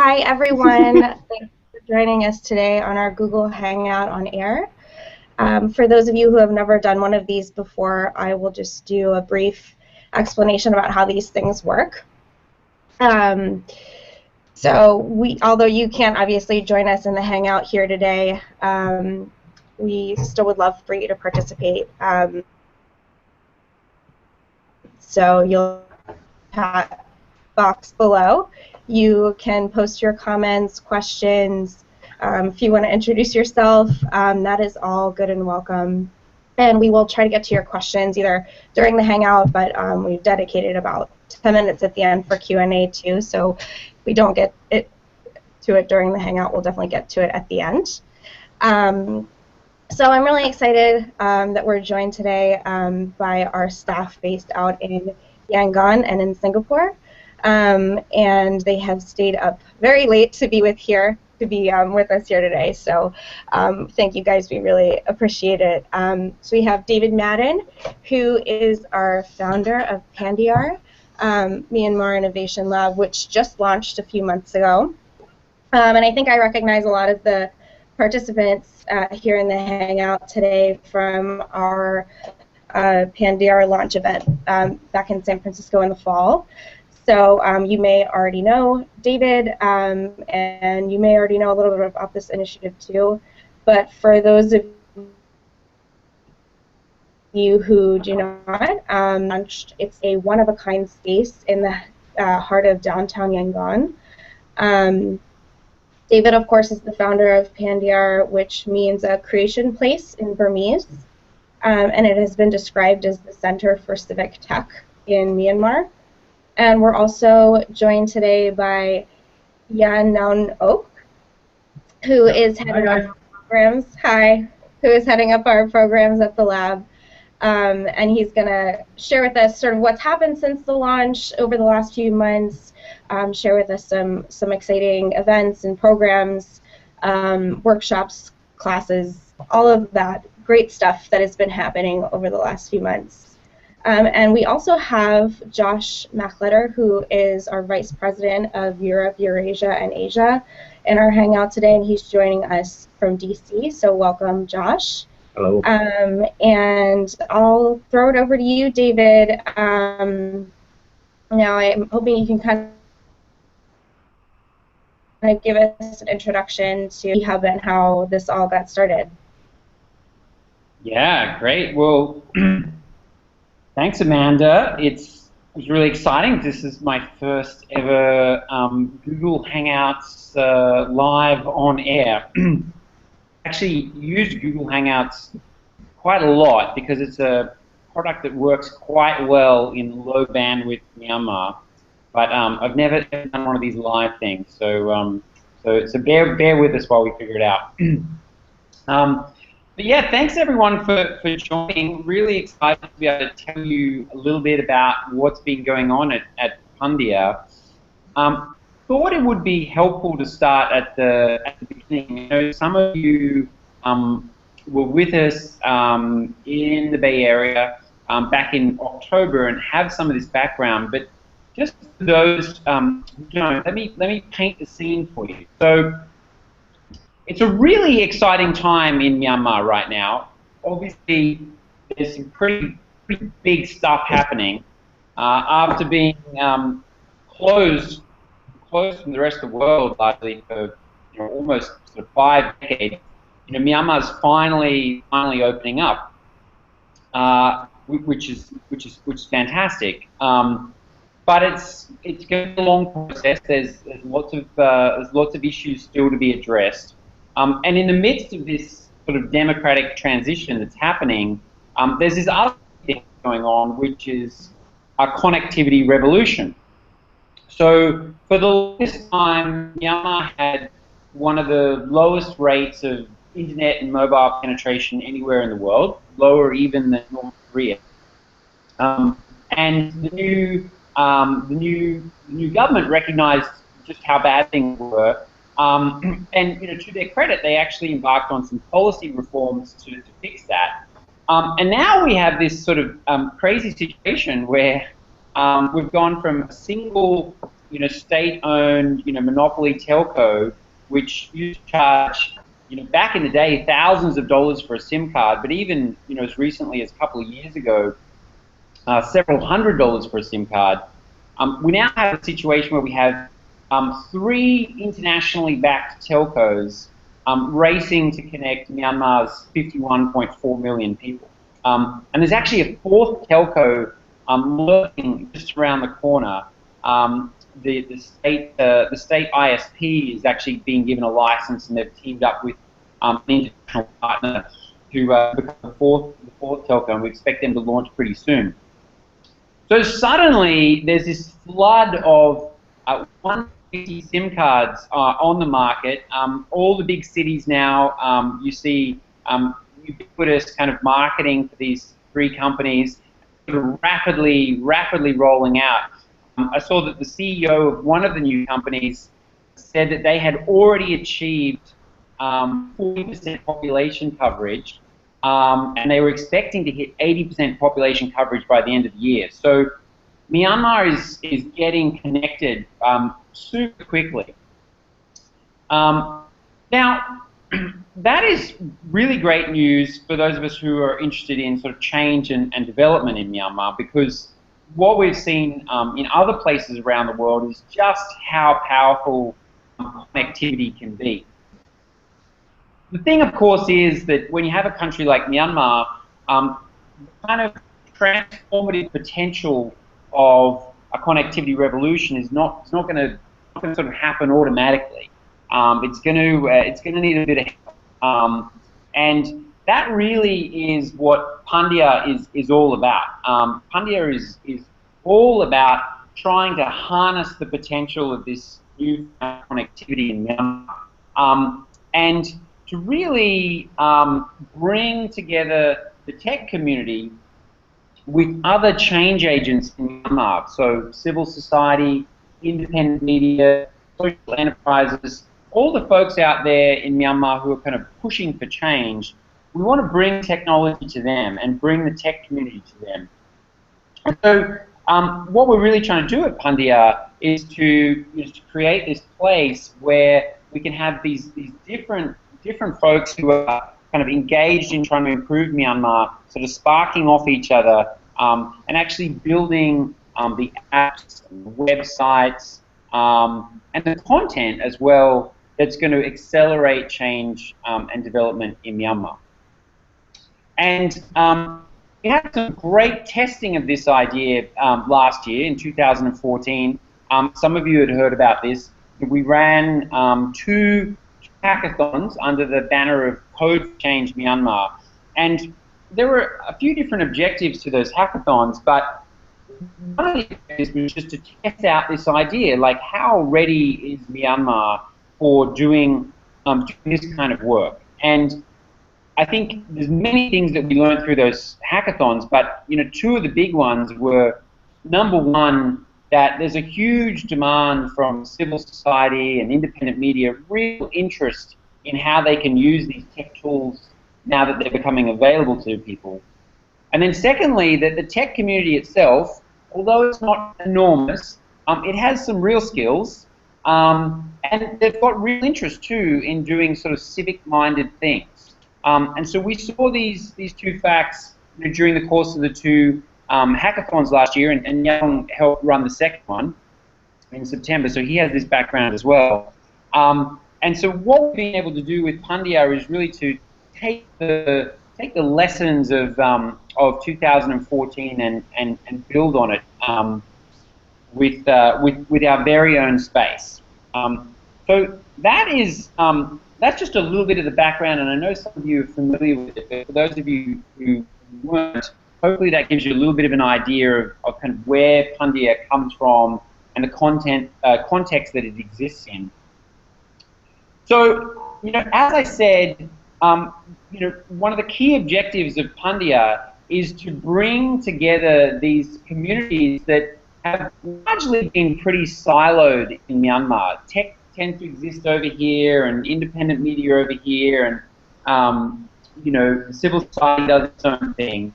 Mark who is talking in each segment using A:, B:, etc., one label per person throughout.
A: Hi, everyone. Thanks for joining us today on our Google Hangout on air. For those of you who have never done one of these before, I will just do a brief explanation about how these things work. Although you can't obviously join us in the Hangout here today, we still would love for you to participate. So you'll have box below. You can post your comments, questions. If you want to introduce yourself, that is all good and welcome. And we will try to get to your questions either during the Hangout, but we've dedicated about 10 minutes at the end for Q&A too. So if we don't get to it during the Hangout, we'll definitely get to it at the end. So I'm really excited that we're joined today by our staff based out in Yangon and in Singapore. And they have stayed up very late to be with us here today. So thank you guys. We really appreciate it. So we have David Madden, who is our founder of Phandeeyar, Myanmar Innovation Lab, which just launched a few months ago. And I think I recognize a lot of the participants here in the Hangout today from our Phandeeyar launch event back in San Francisco in the fall. So you may already know David, and you may already know a little bit about this initiative too. But for those of you who do not, it's a one-of-a-kind space in the heart of downtown Yangon. David, of course, is the founder of Phandeeyar, which means a creation place in Burmese, and it has been described as the center for civic tech in Myanmar. And we're also joined today by Naung Oak, who is heading up our programs. Hi, who is heading up our programs at the lab, and he's going to share with us sort of what's happened since the launch over the last few months. Share with us some exciting events and programs, workshops, classes, all of that great stuff that has been happening over the last few months. And we also have Josh Machletter, who is our Vice President of Europe, Eurasia, and Asia in our Hangout today, and he's joining us from DC, so welcome, Josh.
B: Hello.
A: And I'll throw it over to you, David. Now I'm hoping you can kind of give us an introduction to eHub and how this all got started.
B: Yeah, great. Well, thanks, Amanda. It's really exciting. This is my first ever Google Hangouts live on air. Actually used Google Hangouts quite a lot because it's a product that works quite well in low bandwidth Myanmar. But I've never done one of these live things, so bear with us while we figure it out. But yeah, thanks everyone for joining. Really excited to be able to tell you a little bit about what's been going on at Phandeeyar. Thought it would be helpful to start at the beginning. You know, some of you were with us in the Bay Area back in October and have some of this background, but just for those who don't, let me paint the scene for you. So it's a really exciting time in Myanmar right now. Obviously, there's some pretty big stuff happening after being closed from the rest of the world largely for almost sort of 5 decades. Myanmar's finally opening up, which is fantastic. But it's going to be a long process. There's lots of issues still to be addressed. And in the midst of this sort of democratic transition that's happening, there's this other thing going on, which is a connectivity revolution. So for the longest time, Myanmar had one of the lowest rates of internet and mobile penetration anywhere in the world, lower even than North Korea. And the new government recognized just how bad things were. And to their credit, they actually embarked on some policy reforms to fix that. And now we have this sort of crazy situation where we've gone from a single state-owned, monopoly telco, which used to charge, back in the day, thousands of dollars for a SIM card, but even, as recently as a couple of years ago, several $100s for a SIM card. We now have a situation where we have 3 internationally backed telcos racing to connect Myanmar's 51.4 million people. And there's actually a 4th telco lurking just around the corner. The state ISP is actually being given a license, and they've teamed up with an international partner to become the fourth telco, and we expect them to launch pretty soon. So suddenly, there's this flood of 150 SIM cards on the market. All the big cities now, you see ubiquitous kind of marketing for these 3 companies, rapidly rolling out. I saw that the CEO of one of the new companies said that they had already achieved 40% population coverage, and they were expecting to hit 80% population coverage by the end of the year. So Myanmar is getting connected super quickly. Now, that is really great news for those of us who are interested in sort of change and development in Myanmar, because what we've seen in other places around the world is just how powerful connectivity can be. The thing, of course, is that when you have a country like Myanmar, the kind of transformative potential of a connectivity revolution is not going to sort of happen automatically. It's going to need a bit of help, and that really is what Phandeeyar is all about. Phandeeyar is all about trying to harness the potential of this new connectivity in Myanmar, and to really bring together the tech community with other change agents in Myanmar, so civil society, independent media, social enterprises, all the folks out there in Myanmar who are kind of pushing for change. We want to bring technology to them and bring the tech community to them. And so what we're really trying to do at Phandeeyar is to create this place where we can have these different folks who are kind of engaged in trying to improve Myanmar, sort of sparking off each other, and actually building the apps, the websites, and the content as well that's going to accelerate change and development in Myanmar. And we had some great testing of this idea last year in 2014. Some of you had heard about this. We ran 2 hackathons under the banner of Code for Change Myanmar. And there were a few different objectives to those hackathons, but one of the objectives was just to test out this idea, like how ready is Myanmar for doing this kind of work. And I think there's many things that we learned through those hackathons, but 2 of the big ones were, number one, that there's a huge demand from civil society and independent media, real interest in how they can use these tech tools now that they're becoming available to people. And then secondly, that the tech community itself, although it's not enormous, it has some real skills, and they've got real interest too in doing sort of civic-minded things. And so we saw these 2 facts during the course of the 2 hackathons last year, and Naung helped run the second one in September, so he has this background as well. And so what we've been able to do with Phandeeyar is really to take the lessons of 2014 and build on it with our very own space. So that is that's just a little bit of the background, and I know some of you are familiar with it, but for those of you who weren't, hopefully that gives you a little bit of an idea of kind of where Phandeeyar comes from and the context that it exists in. So, as I said, one of the key objectives of Phandeeyar is to bring together these communities that have largely been pretty siloed in Myanmar. Tech tends to exist over here, and independent media over here, and civil society does its own thing.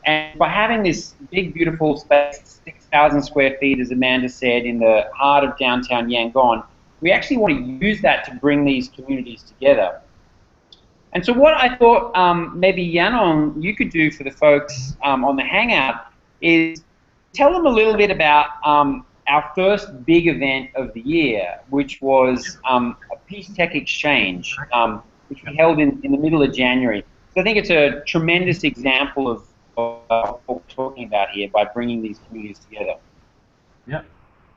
B: And by having this big, beautiful space, 6,000 square feet, as Amanda said, in the heart of downtown Yangon, we actually want to use that to bring these communities together. And so what I thought maybe Yanong, you could do for the folks on the Hangout is tell them a little bit about our first big event of the year, which was a Peace Tech Exchange, which we held in the middle of January. So I think it's a tremendous example of what we're talking about here by bringing these communities together.
C: Yeah.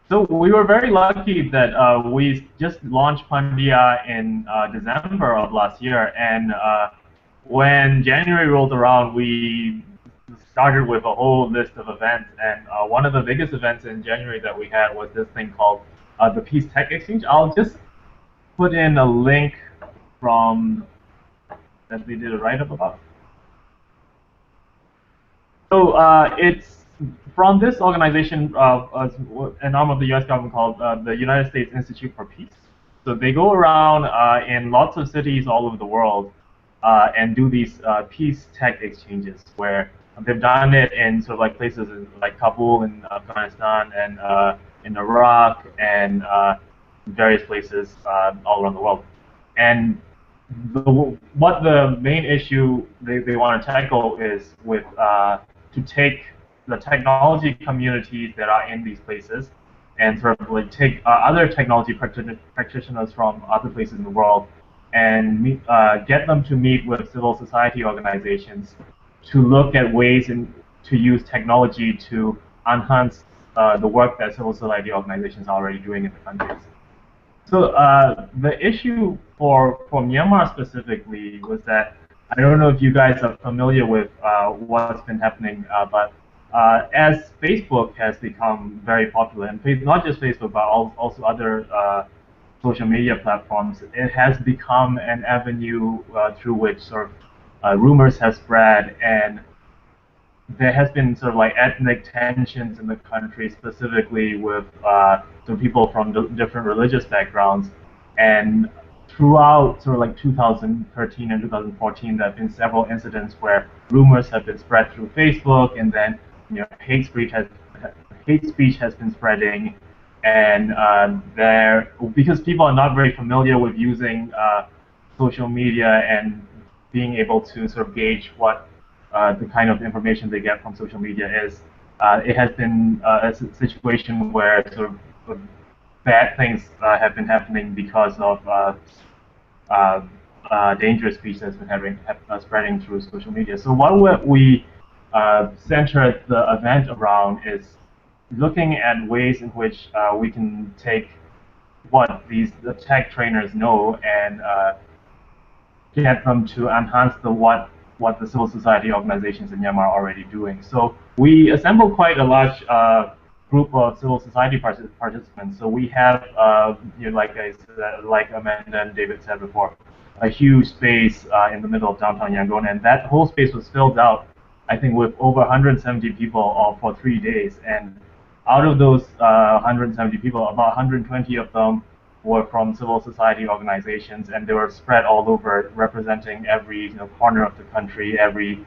C: So we were very lucky that we just launched Phandeeyar in December of last year, and when January rolled around, we started with a whole list of events, and one of the biggest events in January that we had was this thing called the Peace Tech Exchange. I'll just put in a link from that we did a write-up about. So it's from this organization, an arm of the U.S. government called the United States Institute for Peace. So they go around in lots of cities all over the world and do these peace tech exchanges, where they've done it in sort of like places like Kabul in Afghanistan and in Iraq and various places all around the world. And what the main issue they want to tackle is with to take the technology communities that are in these places and sort of like take other technology practitioners from other places in the world and get them to meet with civil society organizations to look at ways to use technology to enhance the work that civil society organizations are already doing in the countries. So the issue for Myanmar specifically was that, I don't know if you guys are familiar with what's been happening, but as Facebook has become very popular, and not just Facebook, but also other social media platforms, it has become an avenue through which sort of rumors have spread, and there has been sort of like ethnic tensions in the country, specifically with some people from different religious backgrounds. And throughout sort of like 2013 and 2014, there have been several incidents where rumors have been spread through Facebook, and then hate speech has been spreading, and because people are not very familiar with using social media and being able to sort of gauge what the kind of information they get from social media is, it has been a situation where sort of bad things have been happening because of dangerous speech that's been spreading through social media. So what we centered the event around is looking at ways in which we can take what the tech trainers know and get them to enhance what the civil society organizations in Myanmar are already doing. So we assembled quite a large group of civil society participants. So we have, like Amanda and David said before, a huge space in the middle of downtown Yangon, and that whole space was filled out, I think, with over 170 people for 3 days. And out of those 170 people, about 120 of them were from civil society organizations, and they were spread all over, representing every corner of the country, every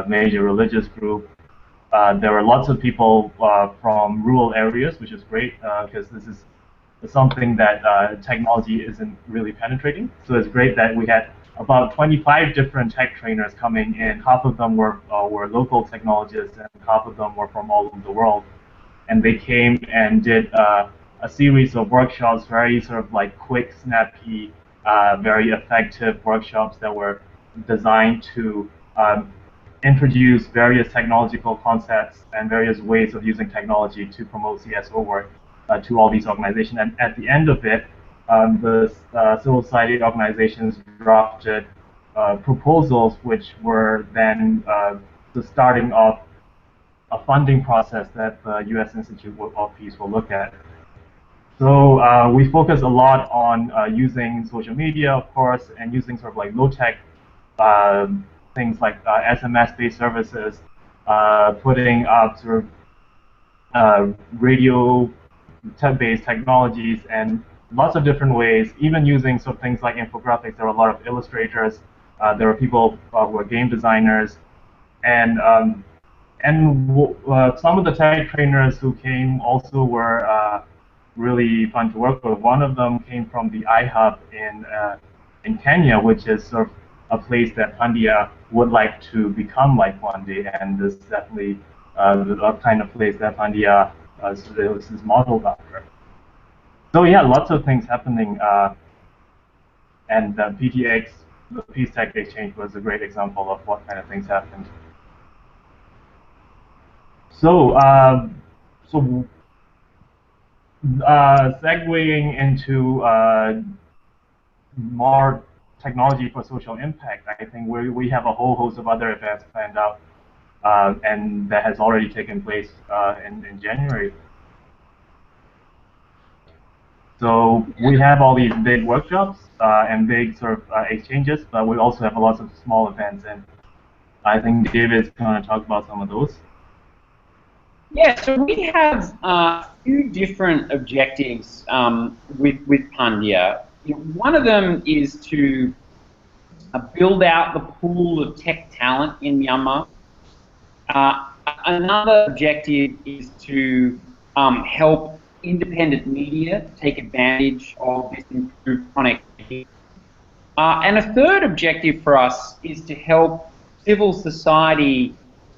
C: major religious group. There were lots of people from rural areas, which is great because this is something that technology isn't really penetrating. So it's great that we had about 25 different tech trainers coming in. Half of them were local technologists, and half of them were from all over the world. And they came and did a series of workshops, very sort of like quick, snappy, very effective workshops that were designed to introduce various technological concepts and various ways of using technology to promote CSO work to all these organizations. And at the end of it, the civil society organizations drafted proposals, which were then the starting of a funding process that the U.S. Institute of Peace will look at. So we focus a lot on using social media, of course, and using sort of like low-tech things like SMS-based services, putting up sort of radio-based technologies, and lots of different ways, even using sort of things like infographics. There are a lot of illustrators. There are people who are game designers. And And some of the tech trainers who came also were really fun to work with. One of them came from the iHub in Kenya, which is sort of a place that Phandeeyar would like to become like one day, and this is definitely the kind of place that Phandeeyar is modeled after. So yeah, lots of things happening, and the PTX, the Peace Tech Exchange, was a great example of what kind of things happened. So, segueing into more technology for social impact, I think we have a whole host of other events planned out, and that has already taken place in January. So we have all these big workshops and big sort of exchanges, but we also have lots of small events, and I think David's going to talk about some of those.
B: Yeah, so we have a few different objectives with Phandeeyar. One of them is to build out the pool of tech talent in Myanmar. Another objective is to help independent media take advantage of this improved connectivity. And a third objective for us is to help civil society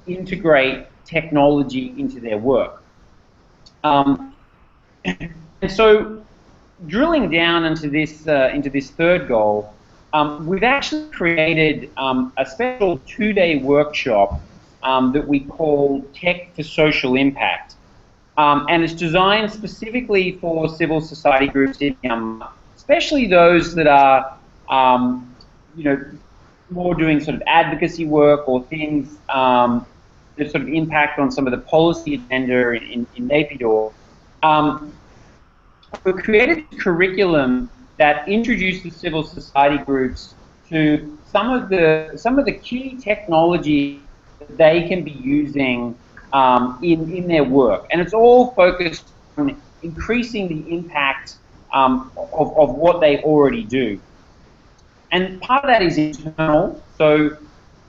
B: integrate technology into their work. And so, drilling down into this third goal, we've actually created a special 2-day workshop that we call Tech for Social Impact. And it's designed specifically for civil society groups in Myanmar, especially those that are, more doing sort of advocacy work or things that sort of impact on some of the policy agenda in Naypyidaw. We've created a curriculum that introduces civil society groups to some of the key technology that they can be using in their work, and it's all focused on increasing the impact of what they already do. And part of that is internal. So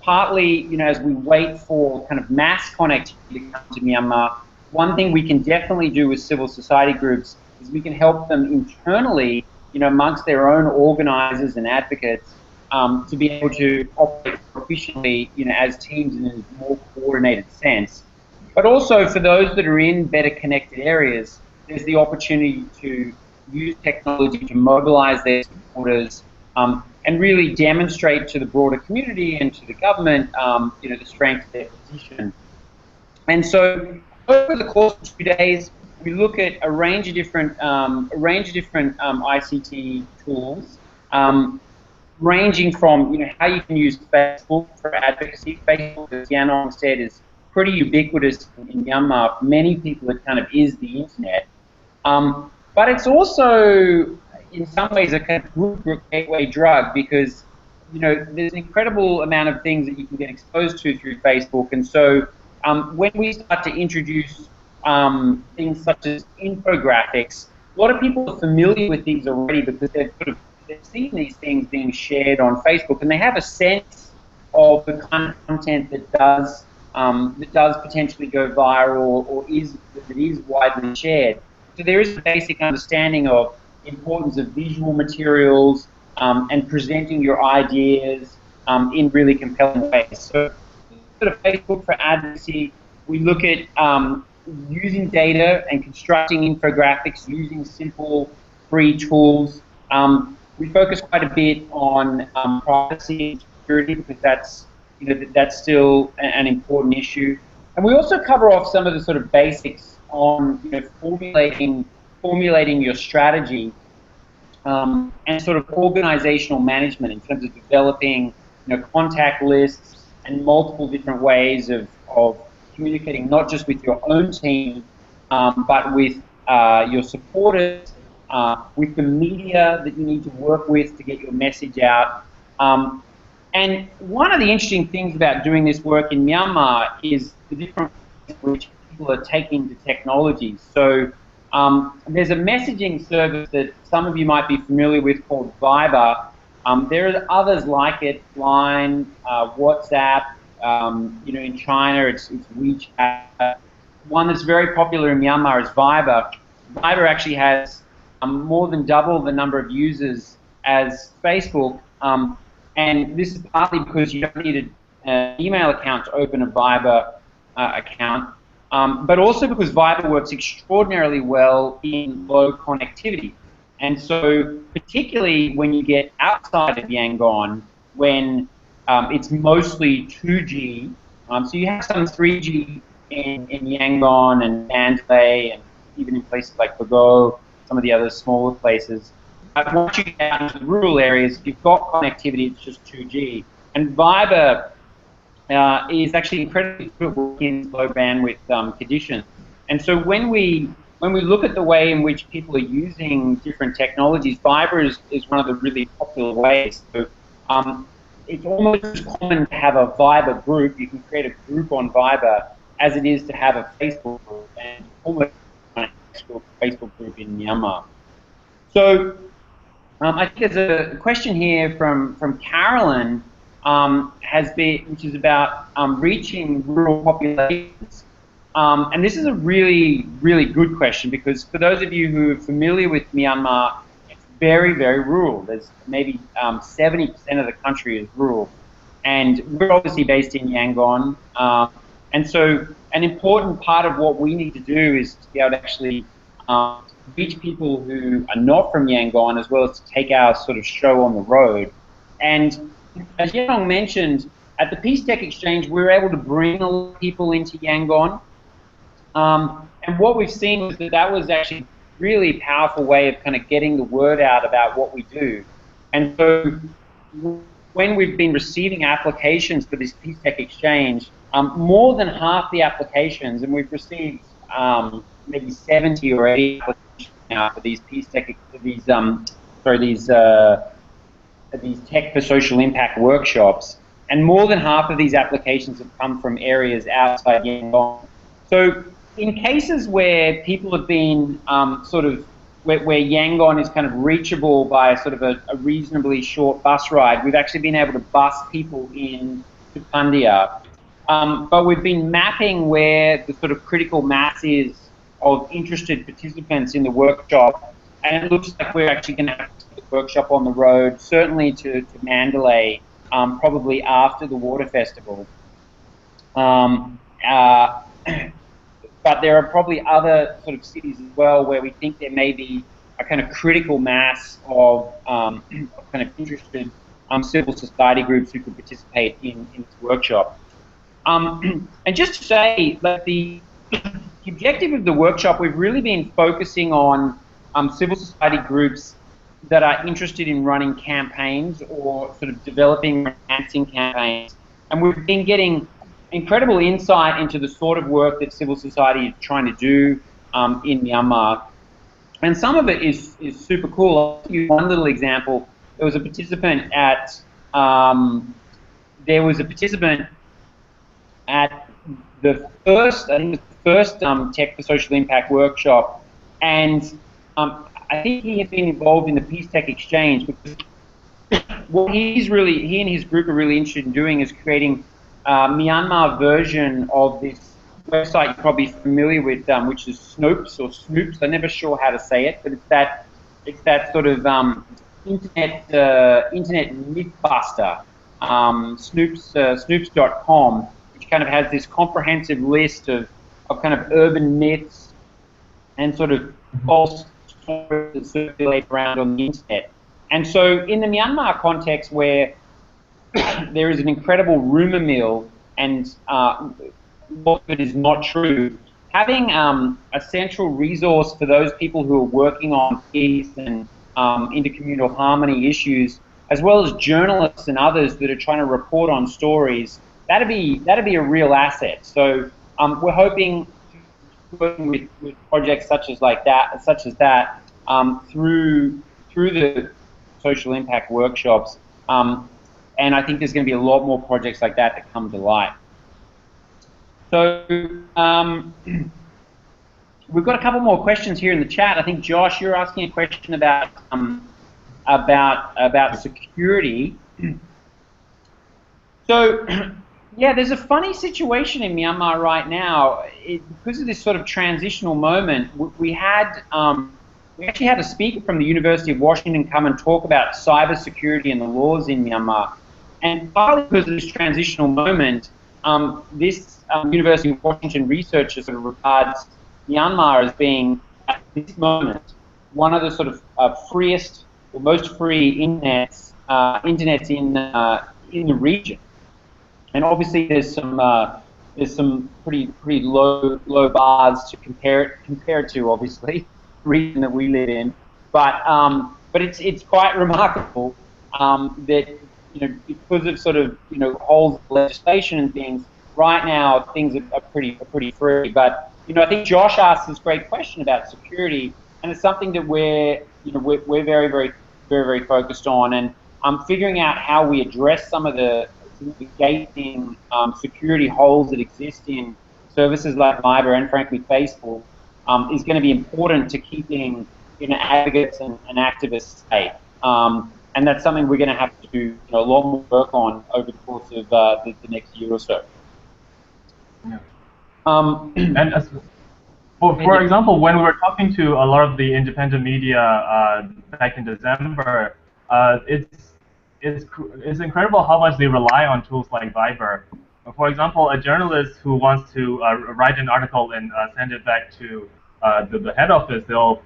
B: partly, as we wait for kind of mass connectivity to come to Myanmar, one thing we can definitely do with civil society groups is we can help them internally, amongst their own organisers and advocates, to be able to operate efficiently, as teams in a more coordinated sense. But also for those that are in better connected areas, there's the opportunity to use technology to mobilise their supporters and really demonstrate to the broader community and to the government, the strength of their position. And so over the course of 2 days, we look at a range of different ICT tools, ranging from how you can use Facebook for advocacy. Facebook, as Naung said, is pretty ubiquitous in Myanmar. For many people, it kind of is the internet. But it's also, in some ways, a kind of group gateway drug, because there's an incredible amount of things that you can get exposed to through Facebook. And so when we start to introduce things such as infographics, a lot of people are familiar with these already because they've seen these things being shared on Facebook, and they have a sense of the kind of content that does potentially go viral or that is widely shared. So there is a basic understanding of the importance of visual materials and presenting your ideas in really compelling ways. So sort of Facebook for advocacy, we look at using data and constructing infographics using simple free tools. We focus quite a bit on privacy and security, because that's still an important issue. And we also cover off some of the sort of basics on formulating your strategy and sort of organizational management in terms of developing contact lists and multiple different ways of communicating, not just with your own team, but with your supporters, with the media that you need to work with to get your message out. And one of the interesting things about doing this work in Myanmar is the different ways in which people are taking the technologies. So there's a messaging service that some of you might be familiar with called Viber. There are others like it, Line, WhatsApp, You know, in China, it's WeChat. One that's very popular in Myanmar is Viber. Viber actually has more than double the number of users as Facebook, and this is partly because you don't need an email account to open a Viber account, but also because Viber works extraordinarily well in low connectivity. And so, particularly when you get outside of Yangon, when it's mostly 2G, so you have some 3G in Yangon and Mandalay, and even in places like Bago, some of the other smaller places. But once you get out into the rural areas, if you've got connectivity, it's just 2G. And Viber is actually incredibly good at working in low bandwidth conditions. And so when we look at the way in which people are using different technologies, Viber is one of the really popular ways. So it's almost as common to have a Viber group. You can create a group on Viber as it is to have a Facebook group, and almost a Facebook group in Myanmar. So I think there's a question here from Carolyn, which is about reaching rural populations. And this is a really, really good question, because for those of you who are familiar with Myanmar, it's very, very rural. There's maybe 70% of the country is rural. And we're obviously based in Yangon. And so an important part of what we need to do is to be able to actually reach people who are not from Yangon, as well as to take our sort of show on the road. And as Yangon mentioned, at the Peace Tech Exchange, we were able to bring a lot of people into Yangon. And what we've seen was that was actually a really powerful way of kind of getting the word out about what we do. And so when we've been receiving applications for this Peace Tech Exchange, more than half the applications, and we've received maybe 70 or 80 applications now for these Peace Tech, these Tech for Social Impact workshops, and more than half of these applications have come from areas outside Yangon. So in cases where people have been where Yangon is kind of reachable by sort of a reasonably short bus ride, we've actually been able to bus people in to Phandeeyar. But we've been mapping where the sort of critical mass is of interested participants in the workshop, and it looks like we're actually going to have the workshop on the road, certainly to Mandalay, probably after the water festival. But there are probably other sort of cities as well where we think there may be a kind of critical mass of kind of interested civil society groups who could participate in this workshop. And just to say that the objective of the workshop, we've really been focusing on civil society groups that are interested in running campaigns or sort of developing and enhancing campaigns. And we've been getting incredible insight into the sort of work that civil society is trying to do in Myanmar. And some of it is super cool. I'll give you one little example. There was a participant at the first, I think it was the first Tech for Social Impact workshop, and I think he has been involved in the Peace Tech Exchange, because what he and his group are really interested in doing is creating a Myanmar version of this website you're probably familiar with, which is Snopes or Snoops. I'm never sure how to say it, but it's that sort of internet mythbuster, Snoops.com, which kind of has this comprehensive list of kind of urban myths and sort of false stories that circulate around on the internet. And so in the Myanmar context, where there is an incredible rumor mill and most of it is not true, having a central resource for those people who are working on peace and intercommunal harmony issues, as well as journalists and others that are trying to report on stories, that'd be a real asset. So we're hoping to work with projects such as that through the social impact workshops, and I think there's going to be a lot more projects like that come to light. So we've got a couple more questions here in the chat. I think Josh, you're asking a question about security. So Yeah, there's a funny situation in Myanmar right now. Because of this sort of transitional moment, we actually had a speaker from the University of Washington come and talk about cybersecurity and the laws in Myanmar. And partly because of this transitional moment, this University of Washington researcher sort of regards Myanmar as being, at this moment, one of the sort of freest or most free internets in the region. And obviously, there's some pretty low bars to compare it to, obviously, the region that we live in. But it's quite remarkable that, because of sort of holes in legislation and things, right now things are pretty free. But I think Josh asked this great question about security, and it's something that we're very focused on, and figuring out how we address some of the gaping security holes that exist in services like Viber and frankly Facebook is going to be important to keeping advocates and activists safe. And that's something we're going to have to do a lot more work on over the course of the next year or so.
C: Yeah. And for example, when we were talking to a lot of the independent media back in December, it's incredible how much they rely on tools like Viber. For example, a journalist who wants to write an article and send it back to the head office, they'll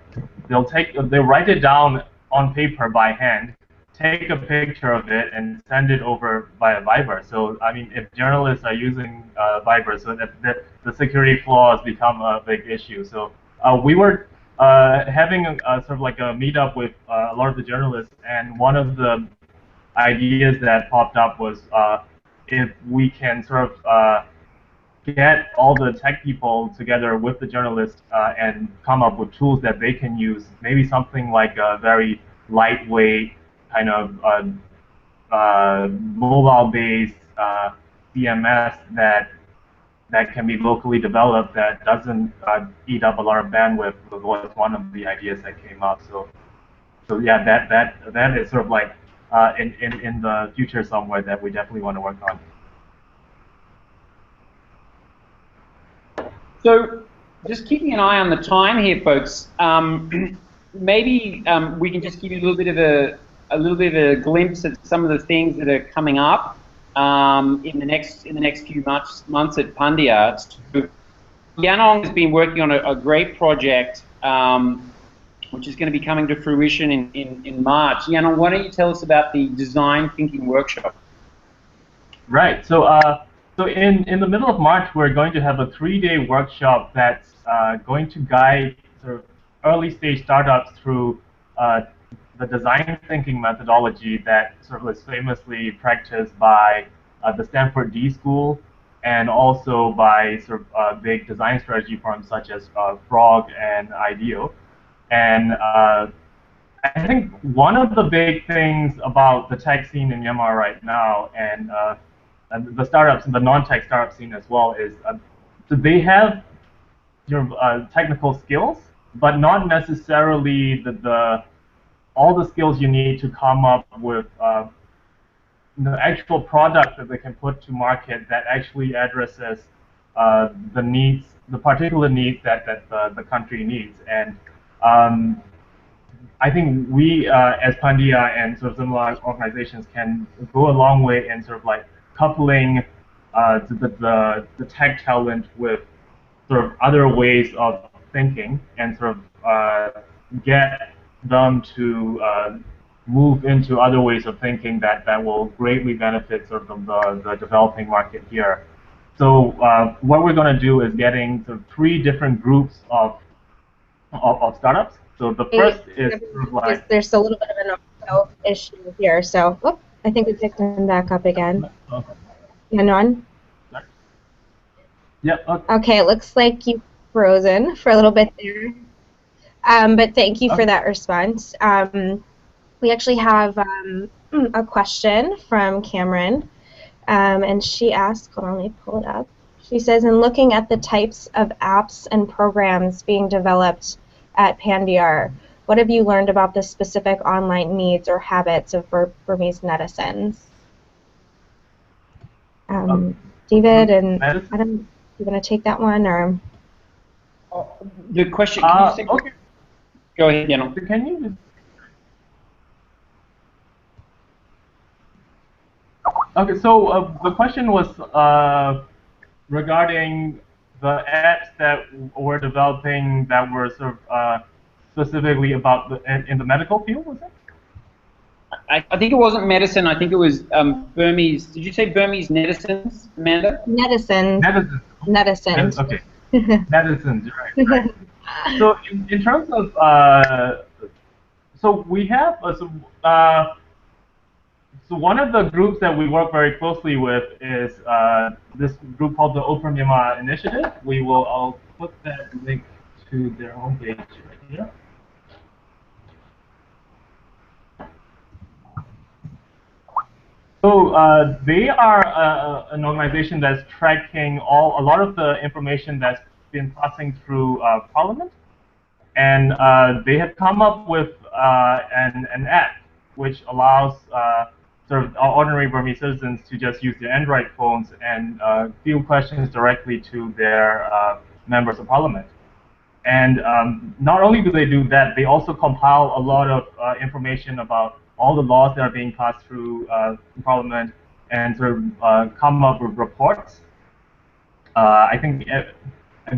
C: write it down on paper by hand, take a picture of it, and send it over via Viber. So I mean, if journalists are using Viber, so that the security flaws become a big issue. So we were having sort of like a meetup with a lot of the journalists, and one of the ideas that popped up was if we can sort of get all the tech people together with the journalists and come up with tools that they can use, maybe something like a very lightweight kind of mobile-based CMS that can be locally developed, that doesn't eat up a lot of bandwidth, was one of the ideas that came up. So yeah, that is sort of like in the future somewhere that we definitely want to work on.
B: So, just keeping an eye on the time here, folks. Maybe we can just give you a little bit of a glimpse at some of the things that are coming up in the next few months at Phandeeyar. So, Naung has been working on a great project, which is going to be coming to fruition in March. Naung, why don't you tell us about the design thinking workshop?
C: Right. So in the middle of March, we're going to have a 3-day workshop that's going to guide sort of early stage startups through the design thinking methodology that sort of is famously practiced by the Stanford D School, and also by sort of big design strategy firms such as Frog and IDEO. And I think one of the big things about the tech scene in Myanmar right now, and the startups and the non-tech startup scene as well, is they have technical skills, but not necessarily all the skills you need to come up with the actual product that they can put to market that actually addresses the particular needs that the country needs. And I think we, as Phandeeyar and sort of similar organizations, can go a long way in sort of like coupling the tech talent with sort of other ways of thinking, and sort of get them to move into other ways of thinking that will greatly benefit sort of the developing market here. So what we're going to do is getting sort of 3 different groups of startups. So the first is sort of like,
A: there's a little bit of an audio issue here, so whoop, I think we picked him back up again.
C: Okay.
A: Yanon?
C: Yep.
A: Okay, it looks like you've frozen for a little bit there. But thank you for that response. We actually have a question from Cameron, and she asked, hold on, let me pull it up. She says, in looking at the types of apps and programs being developed at Phandeeyar, what have you learned about the specific online needs or habits of Burmese netizens? Do David and
C: Medicine?
A: Adam, you want to take that one, or?
B: The question, can you say,
C: okay.
B: Go ahead, Naung.
C: Can you just... Okay, so the question was regarding the apps that we're developing that were sort of specifically about in the medical field, was it?
B: I think it wasn't medicine. I think it was Burmese. Did you say Burmese netizens, Amanda?
A: Netizens.
C: Netizens.
A: Netizens.
C: Okay. Netizens, right. So in terms of so we have so one of the groups that we work very closely with is this group called the Open Myanmar Initiative. I'll put that link to their homepage right here. So they are an organization that's tracking a lot of the information that's been passing through Parliament, and they have come up with an app which allows sort of ordinary Burmese citizens to just use their Android phones and field questions directly to their members of Parliament. And not only do they do that, they also compile a lot of information about all the laws that are being passed through Parliament and sort of come up with reports. I think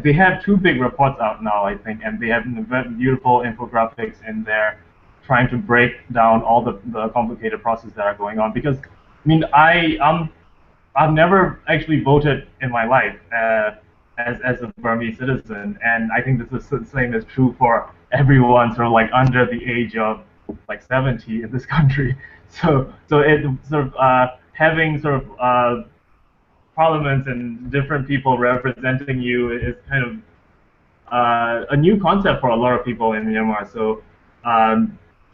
C: they have 2 big reports out now, I think, and they have beautiful infographics in there trying to break down all the complicated processes that are going on. Because, I mean, I've never actually voted in my life as a Burmese citizen, and I think this is the same is true for everyone sort of like under the age of like 70 in this country. So it sort of having sort of parliaments and different people representing you is kind of a new concept for a lot of people in Myanmar. So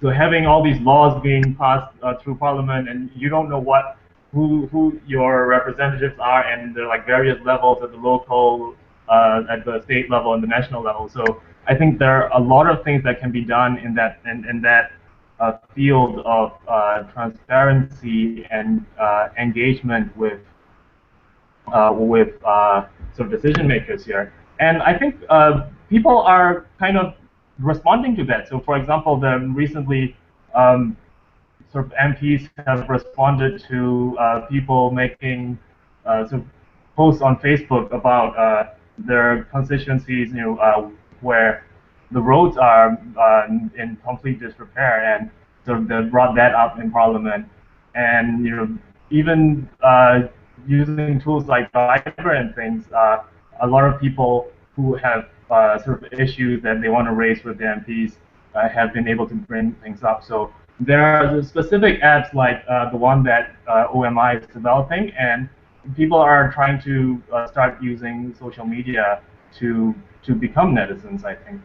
C: so having all these laws being passed through Parliament, and you don't know who your representatives are, and there are like various levels at the local, at the state level, and the national level. So I think there are a lot of things that can be done in that field of transparency and engagement with sort of decision makers here. And I think people are kind of responding to that. So for example, recently sort of MPs have responded to people making sort of posts on Facebook about their constituencies, where the roads are in complete disrepair, and so they brought that up in Parliament. And even using tools like Viber and things, a lot of people who have sort of issues that they want to raise with the MPs have been able to bring things up. So there are specific apps like the one that OMI is developing, and people are trying to start using social media to become netizens, I think.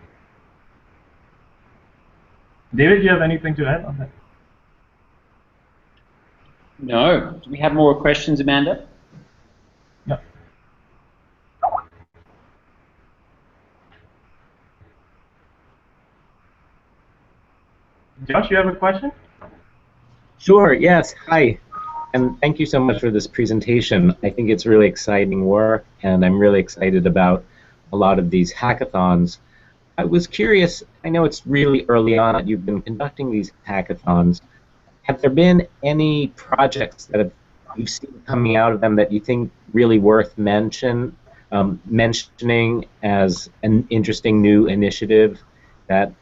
C: David, do you have anything to add on that?
B: No. Do we have more questions, Amanda?
C: Yeah. Josh, you have a question?
D: Sure, yes. Hi. And thank you so much for this presentation. I think it's really exciting work, and I'm really excited about a lot of these hackathons. I was curious, I know it's really early on that you've been conducting these hackathons. Have there been any projects that you've seen coming out of them that you think really worth mentioning as an interesting new initiative that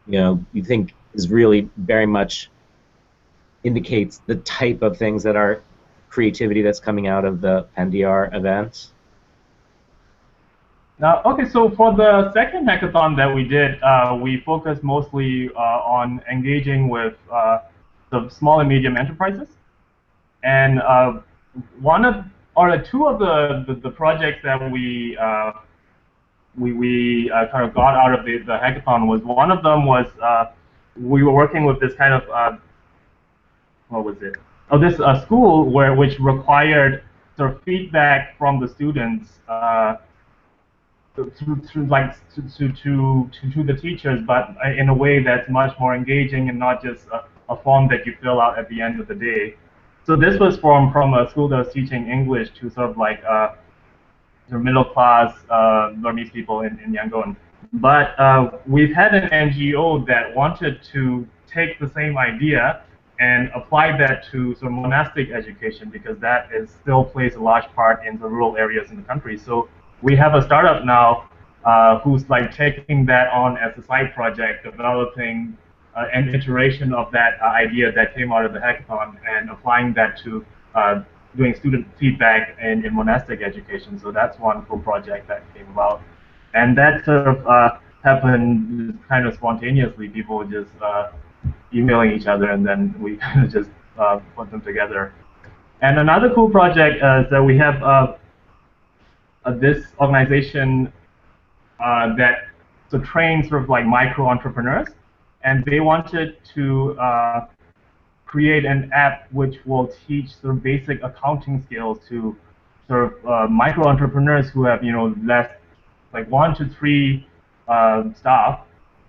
D: you think is really very much indicates the type of things that are creativity that's coming out of the Phandeeyar events?
C: Okay, so for the second hackathon that we did, we focused mostly on engaging with the small and medium enterprises. And two of the projects that we kind of got out of the hackathon was, one of them was we were working with this kind of what was it? Oh, this school which required sort of feedback from the students to the teachers, but in a way that's much more engaging and not just a form that you fill out at the end of the day. So this was from a school that was teaching English to sort of like the middle class Burmese people in Yangon. But we've had an NGO that wanted to take the same idea and apply that to sort of monastic education, because that is still plays a large part in the rural areas in the country. So we have a startup now who's like taking that on as a side project, developing an iteration of that idea that came out of the hackathon and applying that to doing student feedback in monastic education. So that's one cool project that came about. And that sort of happened kind of spontaneously. People just emailing each other, and then we kind of just put them together. And another cool project is that we have this organization that trains sort of like micro entrepreneurs, and they wanted to create an app which will teach sort of basic accounting skills to sort of micro entrepreneurs who have less like 1 to 3 staff,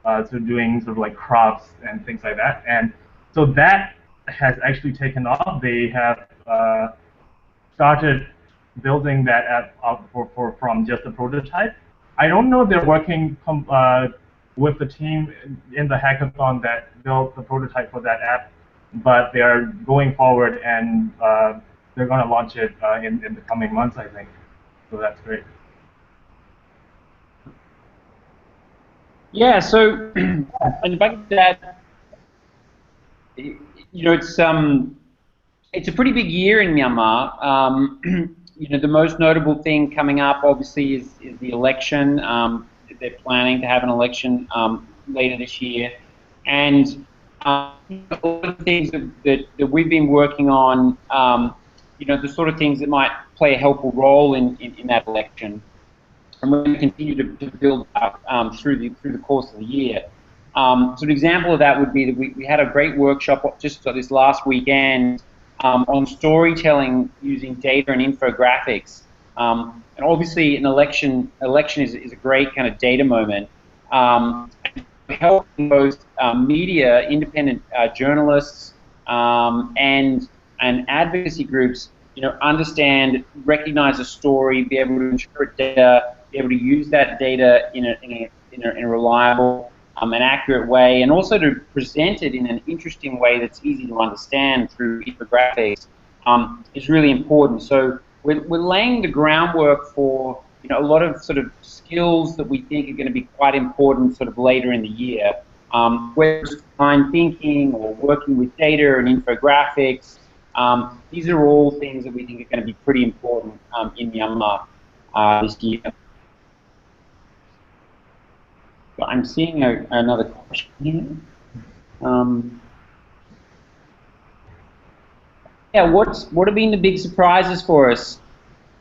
C: so doing sort of like crafts and things like that. And so that has actually taken off. They have started building that app out from just a prototype. I don't know if they're working with the team in the hackathon that built the prototype for that app, but they are going forward, and they're going to launch it in the coming months, I think. So that's great.
B: Yeah. So, and if I could add, it's a pretty big year in Myanmar. The most notable thing coming up, obviously, is the election. They're planning to have an election later this year, and a lot of the things that we've been working on, the sort of things that might play a helpful role in that election, and we're going to continue to build up through the course of the year. So an example of that would be that we had a great workshop just this last weekend on storytelling using data and infographics. And obviously, an election is a great kind of data moment. Helping both media, independent journalists, and advocacy groups, understand, recognize a story, be able to interpret data, be able to use that data in a reliable and accurate way, and also to present it in an interesting way that's easy to understand through infographics is really important. So we're laying the groundwork for a lot of sort of skills that we think are going to be quite important sort of later in the year, whether it's design thinking or working with data and infographics. These are all things that we think are going to be pretty important in Myanmar this year. So I'm seeing another question here. Yeah, what have been the big surprises for us?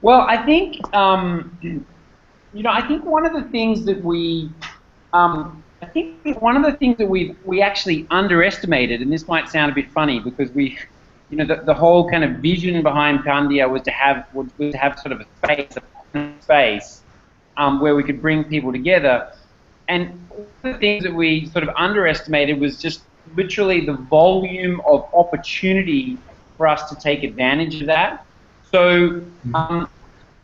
B: Well, I think I think one of the things that we actually underestimated, and this might sound a bit funny because the whole kind of vision behind Phandeeyar was to have sort of a space where we could bring people together. And one of the things that we sort of underestimated was just literally the volume of opportunity for us to take advantage of that. So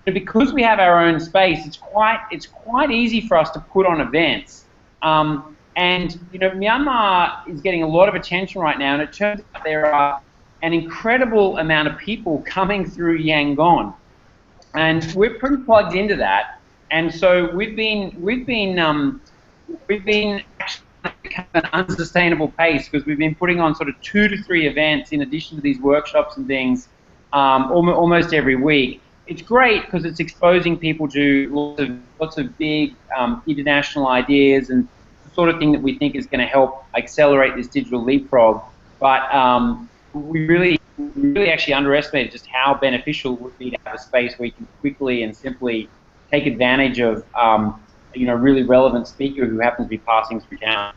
B: because we have our own space, it's quite easy for us to put on events. And Myanmar is getting a lot of attention right now, and it turns out there are an incredible amount of people coming through Yangon, and we're pretty plugged into that. And so we've been actually at an unsustainable pace because we've been putting on sort of 2 to 3 events in addition to these workshops and things almost every week. It's great because it's exposing people to lots of big international ideas and the sort of thing that we think is going to help accelerate this digital leapfrog. But we really actually underestimated just how beneficial it would be to have a space where you can quickly and simply take advantage of a really relevant speaker who happens to be passing through town.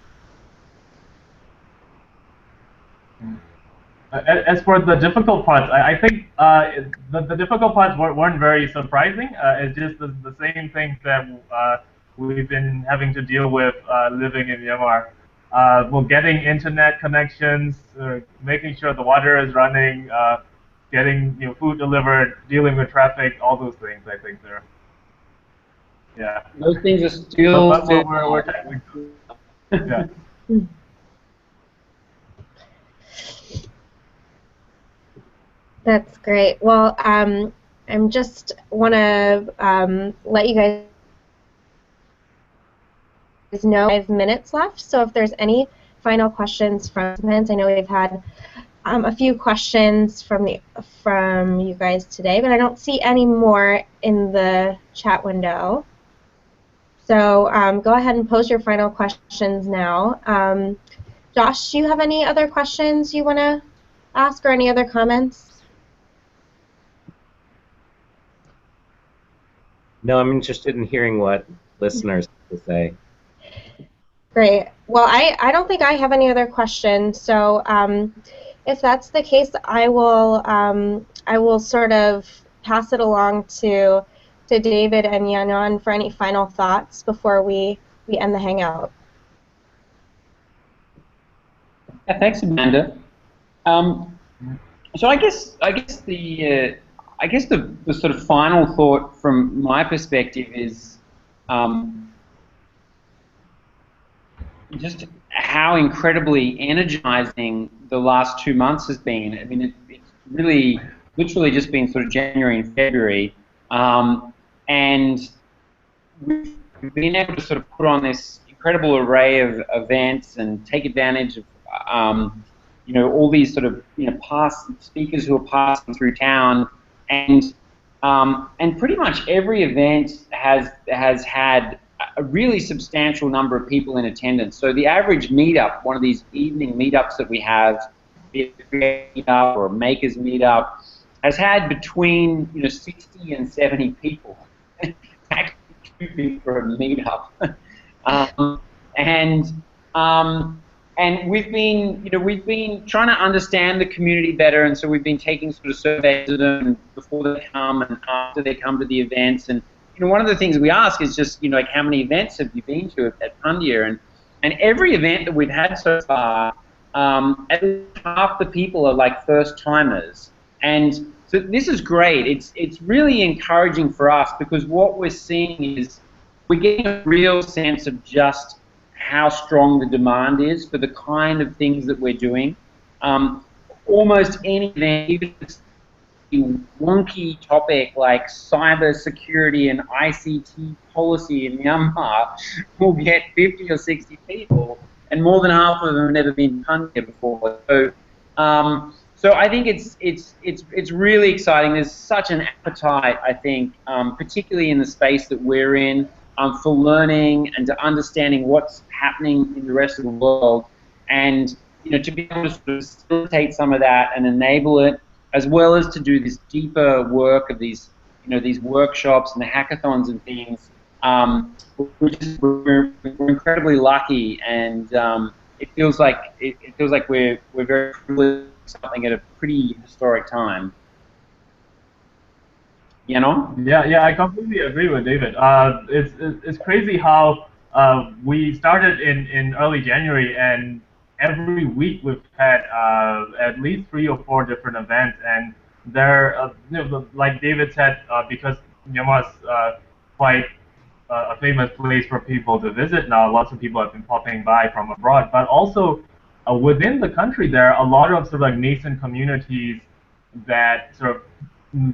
C: As for the difficult parts, I think the difficult parts weren't very surprising. It's just the same things that we've been having to deal with living in Myanmar. Well, getting internet connections, making sure the water is running, getting food delivered, dealing with traffic, all those things. I think there. Yeah.
B: Those things are
C: But
B: still
C: we're technically. Yeah.
A: That's great. Well, I'm just want to let you guys know 5 minutes left. So if there's any final questions from participants, I know we've had a few questions from you guys today, but I don't see any more in the chat window. So go ahead and post your final questions now. Josh, do you have any other questions you want to ask or any other comments?
D: No, I'm interested in hearing what listeners have to say.
A: Great. Well, I don't think I have any other questions. So if that's the case, I will sort of pass it along to David and Yanon for any final thoughts before we end the Hangout.
B: Yeah, thanks, Amanda. So I guess the sort of final thought from my perspective is just how incredibly energizing the last 2 months has been. I mean, it's really literally just been sort of January and February, and we've been able to sort of put on this incredible array of events and take advantage of all these sort of past speakers who are passing through town, and pretty much every event has had a really substantial number of people in attendance. So the average meetup, one of these evening meetups that we have, be it a creator meetup or a makers meetup, has had between 60 and 70 people. Actually, 2 people for a meetup. And we've been trying to understand the community better, and so we've been taking sort of surveys of them before they come and after they come to the events. And one of the things we ask is just like, how many events have you been to at Phandeeyar? And every event that we've had so far, at least half the people are like first timers. And so this is great. It's really encouraging for us, because what we're seeing is we're getting a real sense of just how strong the demand is for the kind of things that we're doing. Almost any event, even if it's a wonky topic like cyber security and ICT policy in Myanmar, will get 50 or 60 people, and more than half of them have never been to Phandeeyar before. So I think it's really exciting. There's such an appetite, I think, particularly in the space that we're in, for learning and to understanding what's happening in the rest of the world, and to be able to sort of facilitate some of that and enable it, as well as to do this deeper work of these these workshops and the hackathons and things. We're incredibly lucky, and it feels like we're very privileged something at a pretty historic time.
C: Yeah, I completely agree with David. It's crazy how we started in early January, and every week we've had at least 3 or 4 different events, and they're like David said, because Myanmar is quite a famous place for people to visit now. Lots of people have been popping by from abroad, but also within the country there are a lot of sort of like nascent communities that sort of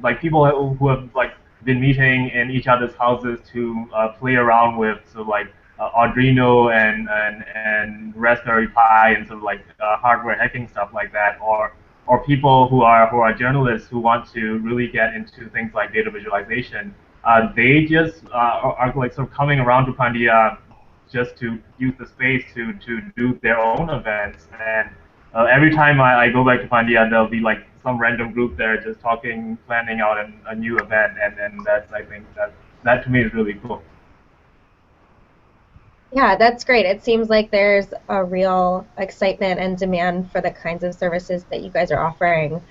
C: like people who have like been meeting in each other's houses to play around with sort of like Arduino and Raspberry Pi and sort of like hardware hacking stuff like that, or people who are journalists who want to really get into things like data visualization. They just are like sort of coming around to Phandeeyar just to use the space to do their own events. And every time I go back to Phandeeyar, there'll be like some random group there just talking, planning out a new event, and that's, I think that to me is really cool.
A: Yeah, that's great. It seems like there's a real excitement and demand for the kinds of services that you guys are offering.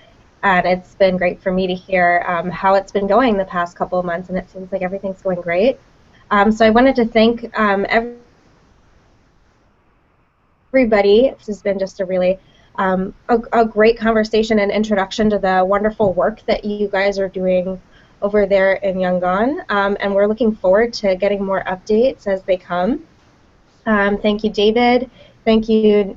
A: And it's been great for me to hear how it's been going the past couple of months, and it seems like everything's going great. So I wanted to thank everybody. This has been just a really a great conversation and introduction to the wonderful work that you guys are doing over there in Yangon, and we're looking forward to getting more updates as they come. Thank you, David. Thank you,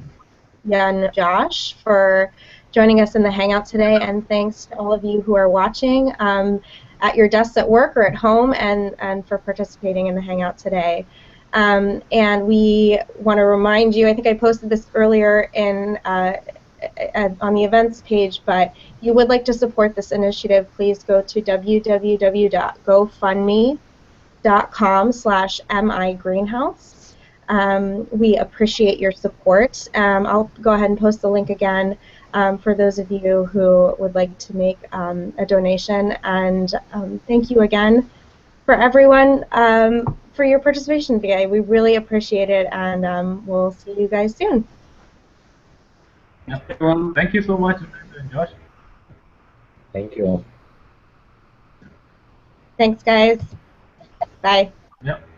A: Jan, Josh, for joining us in the Hangout today, and thanks to all of you who are watching at your desks at work or at home, and for participating in the Hangout today. And we want to remind you, I think I posted this earlier in on the events page, but if you would like to support this initiative, please go to www.gofundme.com/migreenhouse. We appreciate your support. I'll go ahead and post the link again for those of you who would like to make a donation. And thank you again for everyone for your participation today. We really appreciate it, and we'll see you guys soon.
C: Thank you so much, Josh.
D: Thank you all.
A: Thanks, guys. Bye.
C: Yep.